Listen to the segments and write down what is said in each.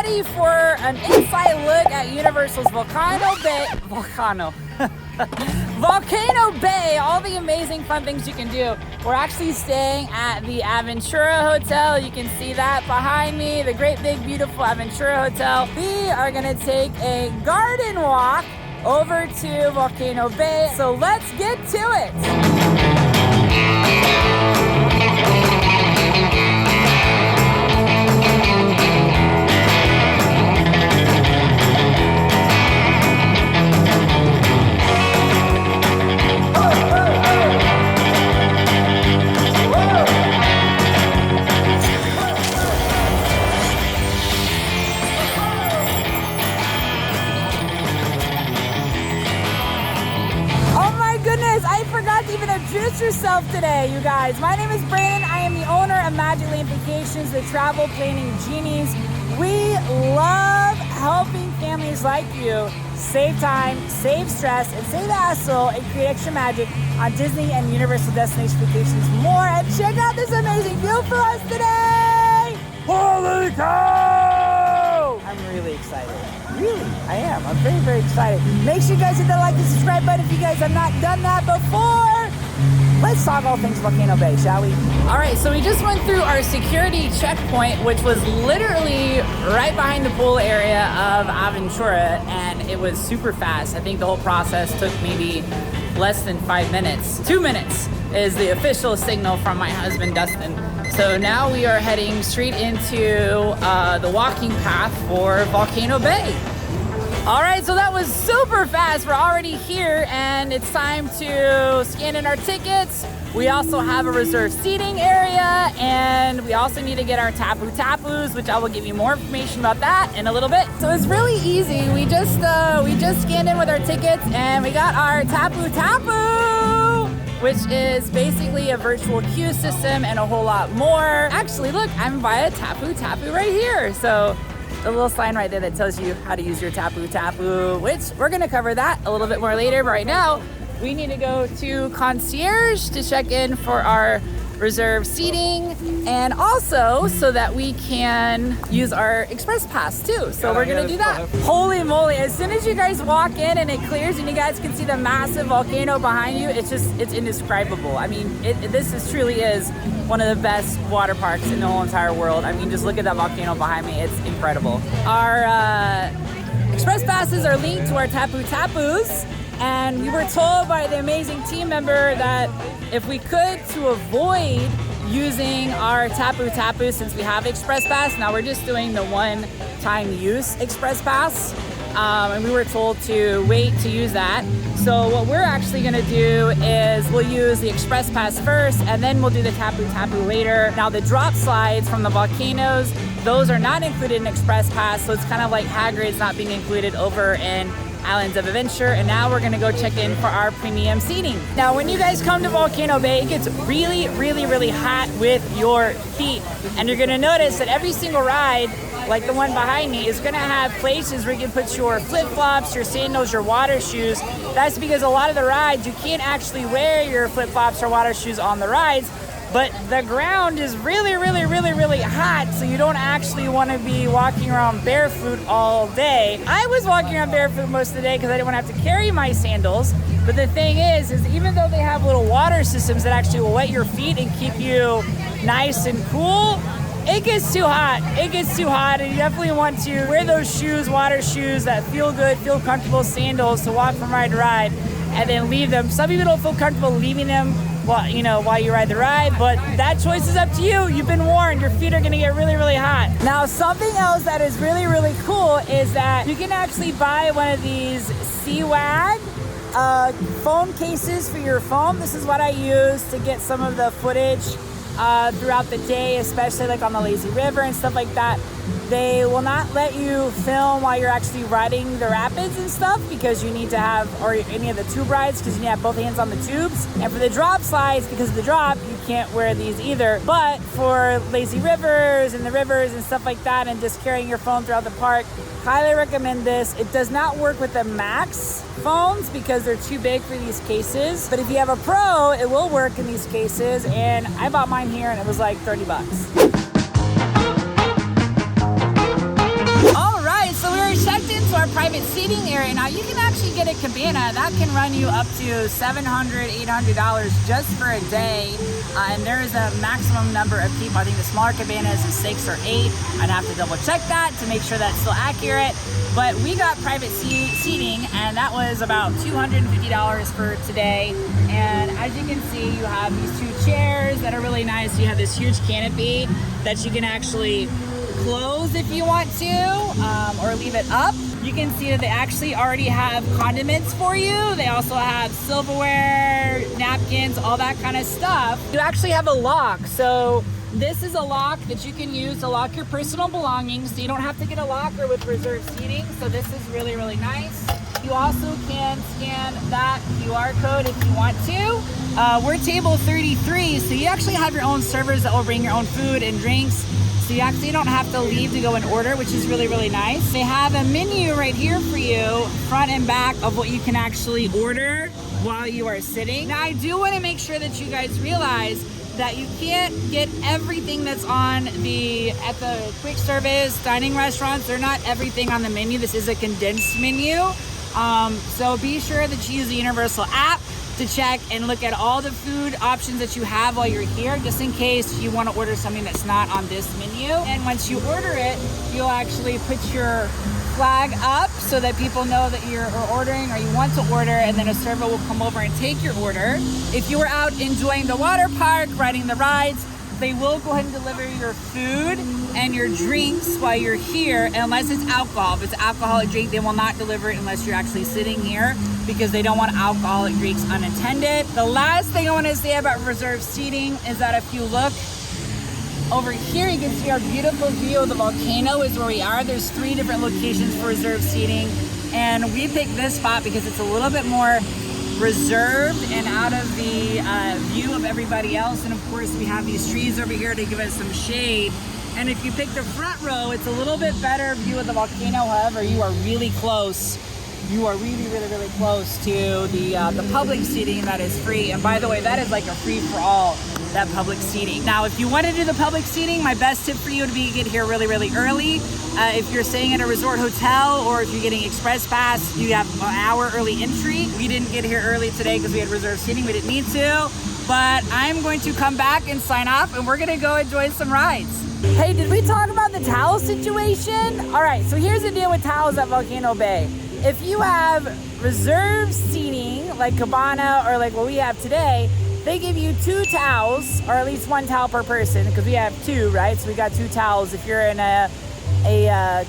ready for an inside look at Universal's Volcano Bay, all the amazing fun things you can do. We're actually staying at the Aventura Hotel. You can see that behind me, the great big beautiful Aventura Hotel. We are gonna take a garden walk over to Volcano Bay, so let's get to it. I forgot to even introduce yourself today, you guys. My name is Brandon. I am the owner of Magic Land Vacations, the travel planning genies. We love helping families like you save time, save stress, and save the hassle and create extra magic on Disney and Universal Destination Vacations more. And check out this amazing view for us today! Holy cow! I'm really excited. Really, I am. I'm very, very excited. Make sure you guys hit that like and subscribe button if you guys have not done that before. Let's talk all things Volcano Bay, shall we? All right, so we just went through our security checkpoint, which was literally right behind the pool area of Aventura, and it was super fast. I think the whole process took maybe less than 5 minutes. 2 minutes is the official signal from my husband, Dustin. So now we are heading straight into the walking path for Volcano Bay. All right, so that was super fast. We're already here and it's time to scan in our tickets. We also have a reserved seating area and we also need to get our Tapu Tapus, which I will give you more information about that in a little bit. So it's really easy. We just scanned in with our tickets and we got our Tapu Tapu, which is basically a virtual queue system and a whole lot more. Actually, look, I'm by a Tapu Tapu right here. So the little sign right there that tells you how to use your Tapu Tapu, which we're gonna cover that a little bit more later, but right now we need to go to concierge to check in for our reserved seating and also so that we can use our express pass too. So we're gonna do that. Holy moly, as soon as you guys walk in and it clears and you guys can see the massive volcano behind you, it's indescribable. I mean, this truly is one of the best water parks in the whole entire world. I mean, just look at that volcano behind me, it's incredible. Our express passes are linked to our Tapu Tapus. And we were told by the amazing team member that if we could, to avoid using our Tapu Tapu, since we have Express Pass, now we're just doing the one-time use Express Pass. And we were told to wait to use that. So what we're actually gonna do is we'll use the Express Pass first and then we'll do the Tapu Tapu later. Now the drop slides from the volcanoes, those are not included in Express Pass, so it's kind of like Hagrid's not being included over in Islands of Adventure, and now we're gonna go check in for our premium seating. Now, when you guys come to Volcano Bay, it gets really, really, really hot with your feet, and you're gonna notice that every single ride, like the one behind me, is gonna have places where you can put your flip-flops, your sandals, your water shoes. That's because a lot of the rides, you can't actually wear your flip-flops or water shoes on the rides, but the ground is really, really, really, really hot, so you don't actually want to be walking around barefoot all day. I was walking around barefoot most of the day because I didn't want to have to carry my sandals, but the thing is even though they have little water systems that actually will wet your feet and keep you nice and cool, it gets too hot. It gets too hot, and you definitely want to wear those shoes, water shoes that feel good, feel comfortable sandals to walk from ride to ride, and then leave them. Some people don't feel comfortable leaving them while you ride the ride, but that choice is up to you. You've been warned. Your feet are gonna get really, really hot. Now, something else that is really, really cool is that you can actually buy one of these Sea-Wag phone cases for your phone. This is what I use to get some of the footage throughout the day, especially like on the lazy river and stuff like that. They will not let you film while you're actually riding the rapids and stuff because you need to have, or any of the tube rides, because you need to have both hands on the tubes. And for the drop slides, because of the drop, you can't wear these either. But for lazy rivers and the rivers and stuff like that, and just carrying your phone throughout the park, highly recommend this. It does not work with the Max phones because they're too big for these cases. But if you have a Pro, it will work in these cases. And I bought mine here and it was like 30 bucks. seating area. Now you can actually get a cabana that can run you up to $700, $800 just for a day. And there is a maximum number of people. I think the smaller cabanas is 6 or 8. I'd have to double check that to make sure that's still accurate. But we got private seating, and that was about $250 for today. And as you can see, you have these 2 chairs that are really nice. You have this huge canopy that you can actually close if you want to, or leave it up. You can see that they actually already have condiments for you. They also have silverware, napkins, all that kind of stuff. You actually have a lock. So this is a lock that you can use to lock your personal belongings. So you don't have to get a locker with reserved seating. So this is really, really nice. You also can scan that QR code if you want to. We're table 33, so you actually have your own servers that will bring your own food and drinks. So you actually don't have to leave to go and order, which is really, really nice. They have a menu right here for you, front and back, of what you can actually order while you are sitting. Now, I do want to make sure that you guys realize that you can't get everything that's on at the quick service dining restaurants. They're not everything on the menu. This is a condensed menu. So be sure that you use the Universal app to check and look at all the food options that you have while you're here, just in case you want to order something that's not on this menu. And once you order it, you'll actually put your flag up so that people know that you're ordering or you want to order, and then a server will come over and take your order. If you were out enjoying the water park, riding the rides, they will go ahead and deliver your food and your drinks while you're here, unless it's alcohol. If it's an alcoholic drink, they will not deliver it unless you're actually sitting here, because they don't want alcoholic drinks unattended. The last thing I want to say about reserved seating is that if you look over here, you can see our beautiful view of the volcano is where we are. There's 3 different locations for reserved seating, and we picked this spot because it's a little bit more reserved and out of the view of everybody else. And of course, we have these trees over here to give us some shade. And if you pick the front row, it's a little bit better view of the volcano. However, you are really close. You are really, really, really close to the public seating that is free. And by the way, that is like a free-for-all, that public seating. Now, if you want to do the public seating, my best tip for you would be to get here really, really early. If you're staying at a resort hotel, or if you're getting express pass, you have an hour early entry. We didn't get here early today because we had reserved seating. We didn't need to, but I'm going to come back and sign off, and we're going to go enjoy some rides. Hey, did we talk about the towel situation? All right, so here's the deal with towels at Volcano Bay. If you have reserved seating, like cabana or like what we have today, they give you 2 towels, or at least 1 towel per person, because we have 2, right? So we got 2 towels. If you're in a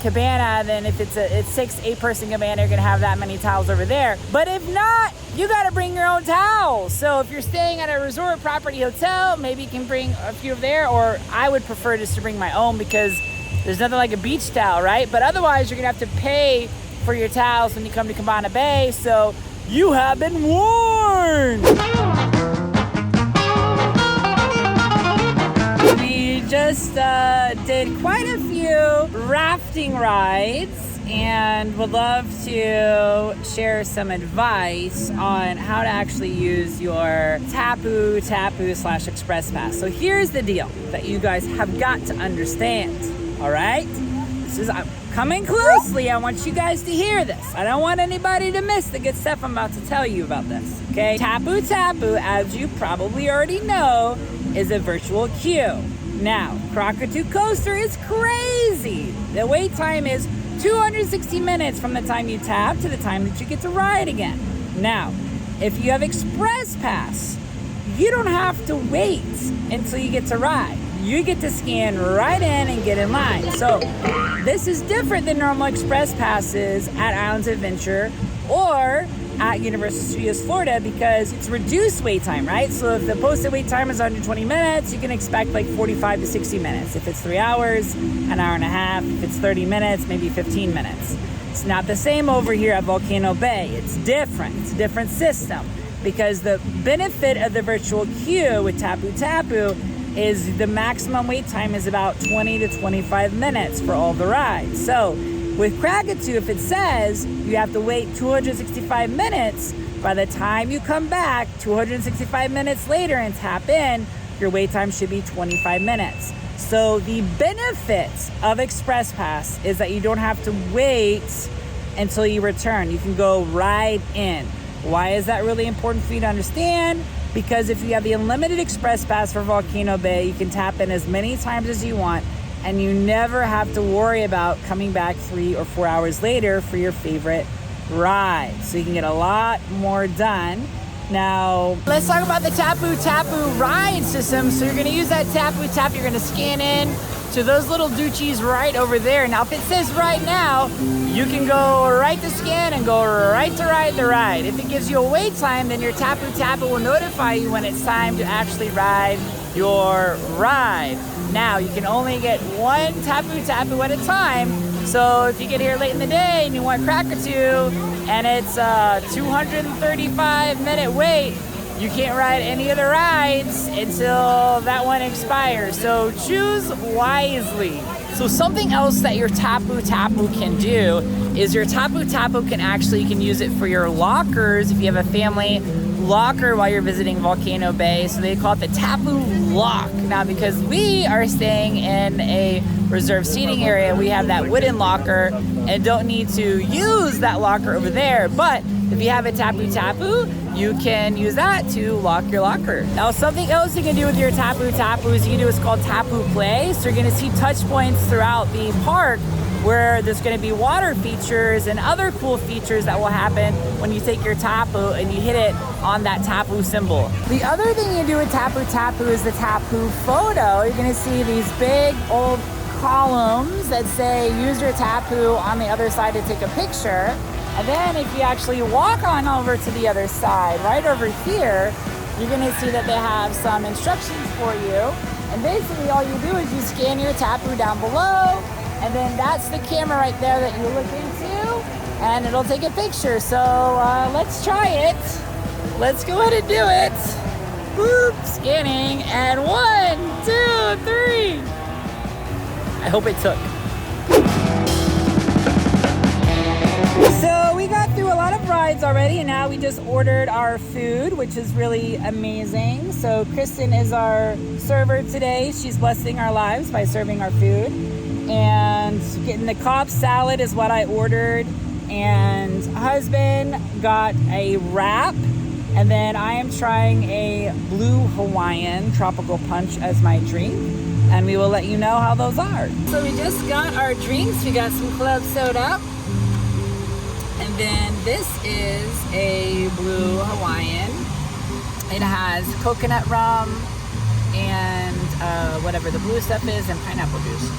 cabana, then if it's 6-8 person cabana, you're gonna have that many towels over there. But if not, you gotta bring your own towels. So if you're staying at a resort property hotel, maybe you can bring a few there, or I would prefer just to bring my own, because there's nothing like a beach towel, right? But otherwise, you're gonna have to pay for your towels when you come to Cabana Bay, so you have been warned. We just did quite a few rafting rides, and would love to share some advice on how to actually use your Tapu Tapu / Express Pass. So here's the deal that you guys have got to understand, all right? I'm coming closely. I want you guys to hear this. I don't want anybody to miss the good stuff I'm about to tell you about this, okay? Tapu Tapu, as you probably already know, is a virtual queue. Now, Krakatoa Coaster is crazy. The wait time is 260 minutes from the time you tap to the time that you get to ride again. Now, if you have Express Pass, you don't have to wait until you get to ride. You get to scan right in and get in line. So this is different than normal Express Passes at Islands of Adventure or at Universal Studios Florida, because it's reduced wait time, right? So if the posted wait time is 120 minutes, you can expect like 45 to 60 minutes. If it's 3 hours, an hour and a half. If it's 30 minutes, maybe 15 minutes. It's not the same over here at Volcano Bay. It's different. It's a different system, because the benefit of the virtual queue with Tapu Tapu is the maximum wait time is about 20 to 25 minutes for all the rides. So with Krakatoa, if it says you have to wait 265 minutes, by the time you come back 265 minutes later and tap in, your wait time should be 25 minutes. So the benefits of Express Pass is that you don't have to wait until you return. You can go right in. Why is that really important for you to understand? Because if you have the unlimited express pass for Volcano Bay, you can tap in as many times as you want, and you never have to worry about coming back 3 or 4 hours later for your favorite ride. So you can get a lot more done. Now, let's talk about the Tapu Tapu ride system. So you're gonna use that Tapu Tapu, you're gonna scan in to those little doochies right over there. Now, if it says right now, you can go right to scan and go right to ride the ride. If it gives you a wait time, then your Tapu Tapu will notify you when it's time to actually ride your ride. Now, you can only get one Tapu Tapu at a time. So if you get here late in the day and you want a crack or two, and it's a 235-minute wait, you can't ride any of the rides until that one expires. So choose wisely. So something else that your Tapu Tapu can do is your Tapu Tapu can you can use it for your lockers if you have a family locker while you're visiting Volcano Bay. So they call it the Tapu Lock. Now, because we are staying in a reserved seating area, we have that wooden locker and don't need to use that locker over there. But if you have a Tapu Tapu, you can use that to lock your locker. Now, something else you can do with your Tapu Tapu is you can do what's called Tapu Play. So you're gonna see touch points throughout the park where there's gonna be water features and other cool features that will happen when you take your Tapu and you hit it on that Tapu symbol. The other thing you do with Tapu Tapu is the Tapu Photo. You're gonna see these big old columns that say use your Tapu on the other side to take a picture. And then if you actually walk on over to the other side, right over here, you're gonna see that they have some instructions for you. And basically all you do is you scan your Tapu down below, and then that's the camera right there that you look into, and it'll take a picture. So let's try it. Let's go ahead and do it. Boop, scanning, and 1, 2, 3. I hope it took. So we got through a lot of rides already, and now we just ordered our food, which is really amazing. So Kristen is our server today. She's blessing our lives by serving our food. And getting the Cobb salad is what I ordered. And husband got a wrap. And then I am trying a blue Hawaiian tropical punch as my drink. And we will let you know how those are. So we just got our drinks. We got some club soda. And then this is a blue Hawaiian. It has coconut rum and whatever the blue stuff is, and pineapple juice.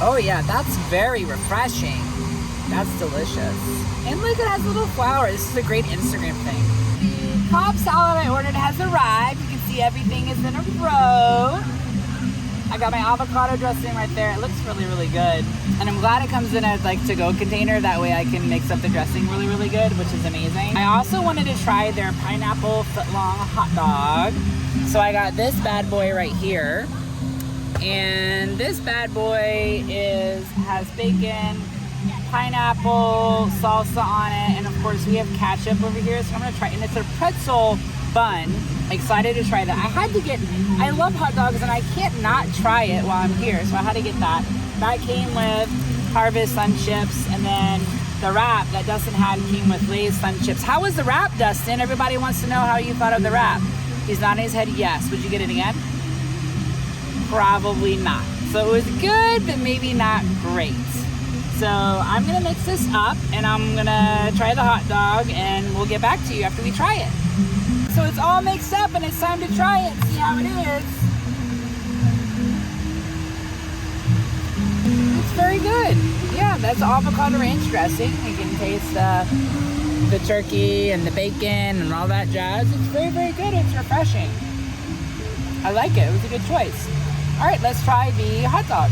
Oh yeah, that's very refreshing. That's delicious. And look, it has little flowers. This is a great Instagram thing. The Cobb salad I ordered has arrived. You can see everything is in a row. I got my avocado dressing right there. It looks really, really good. And I'm glad it comes in a to-go container. That way I can mix up the dressing really, really good, which is amazing. I also wanted to try their pineapple footlong hot dog. So I got this bad boy right here. And this bad boy has bacon, pineapple, salsa on it, and of course we have ketchup over here. So I'm gonna try it. And it's a pretzel bun. Excited to try that. I love hot dogs and I can't not try it while I'm here, so I had to get that. That came with Harvest Sun Chips, and then the wrap that Dustin had came with Lay's Sun Chips. How was the wrap, Dustin? Everybody wants to know how you thought of the wrap. He's nodding his head yes. Would you get it again? Probably not. So it was good, but maybe not great. So I'm gonna mix this up and I'm gonna try the hot dog and we'll get back to you after we try it. So it's all mixed up and it's time to try it, see how it is. It's very good. Yeah, that's avocado ranch dressing. You can taste the turkey and the bacon and all that jazz. It's very, very good. It's refreshing. I like it. It was a good choice. All right, let's try the hot dog.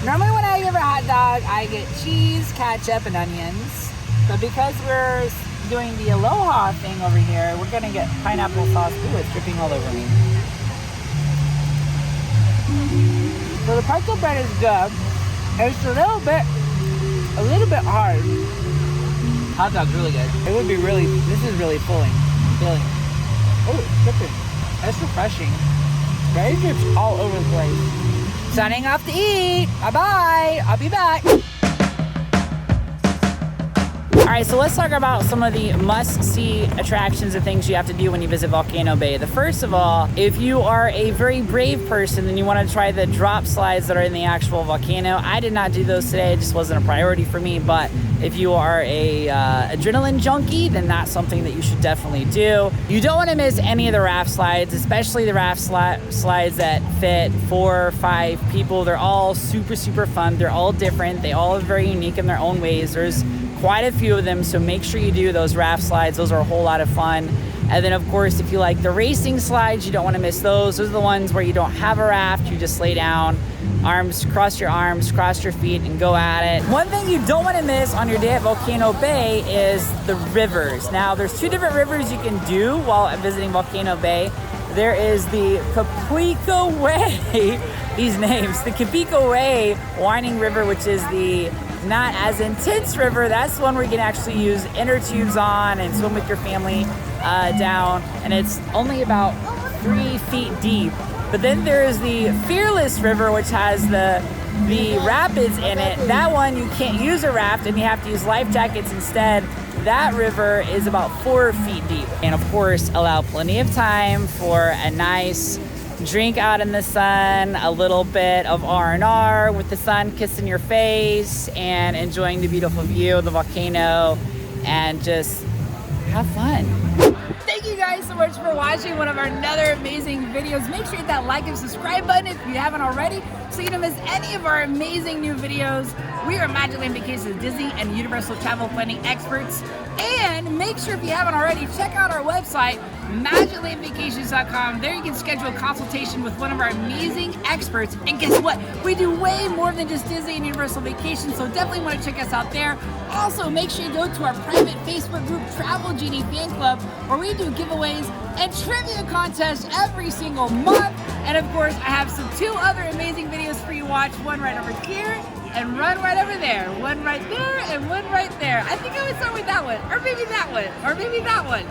Normally when I give a hot dog, I get cheese, ketchup, and onions. But because we're doing the Aloha thing over here, we're gonna get pineapple sauce. Ooh, it's dripping all over me. So the pretzel bread is good. It's a little bit hard. Hot dog's really good. This is really filling. Oh, it's dripping. That's refreshing. Right? Drips all over the place. Signing off to eat. Bye-bye. I'll be back. All right, so let's talk about some of the must-see attractions and things you have to do when you visit Volcano Bay. The first of all, if you are a very brave person and you want to try the drop slides that are in the actual volcano, I did not do those today. It just wasn't a priority for me. But if you are a adrenaline junkie, then that's something that you should definitely do. You don't want to miss any of the raft slides, especially the raft slides that fit 4 or 5 people. They're all super, super fun. They're all different. They all are very unique in their own ways. There's quite a few of them, so make sure you do those raft slides. Those are a whole lot of fun. And then of course, if you like the racing slides, you don't want to miss those. Those are the ones where you don't have a raft, you just lay down, cross your feet, and go at it. One thing you don't want to miss on your day at Volcano Bay is the rivers. Now, there's 2 different rivers you can do while visiting Volcano Bay. There is the Capico Way, these names, the Capico Way winding river, which is the not as intense river. That's the one where you can actually use inner tubes on and swim with your family down, and it's only about 3 feet deep. But then there is the Fearless River, which has the rapids in it. That one you can't use a raft and you have to use life jackets instead. That river is about 4 feet deep. And of course, allow plenty of time for a nice drink out in the sun, a little bit of R&R with the sun kissing your face, and enjoying the beautiful view of the volcano, and just have fun. Thank you guys so much for watching one of our another amazing videos. Make sure you hit that like and subscribe button if you haven't already, so you don't miss any of our amazing new videos. We are Magicland Vacations Disney and Universal travel planning experts. And make sure, if you haven't already, check out our website, magiclandvacations.com. There you can schedule a consultation with one of our amazing experts. And guess what? We do way more than just Disney and Universal Vacations, so definitely want to check us out there. Also, make sure you go to our private Facebook group, Travel Genie Fan Club, where we do giveaways and trivia contests every single month. And of course, I have 2 other amazing videos for you to watch. One right over here, and one right over there. One right there, and one right there. I think I would start with that one, or maybe that one, or maybe that one.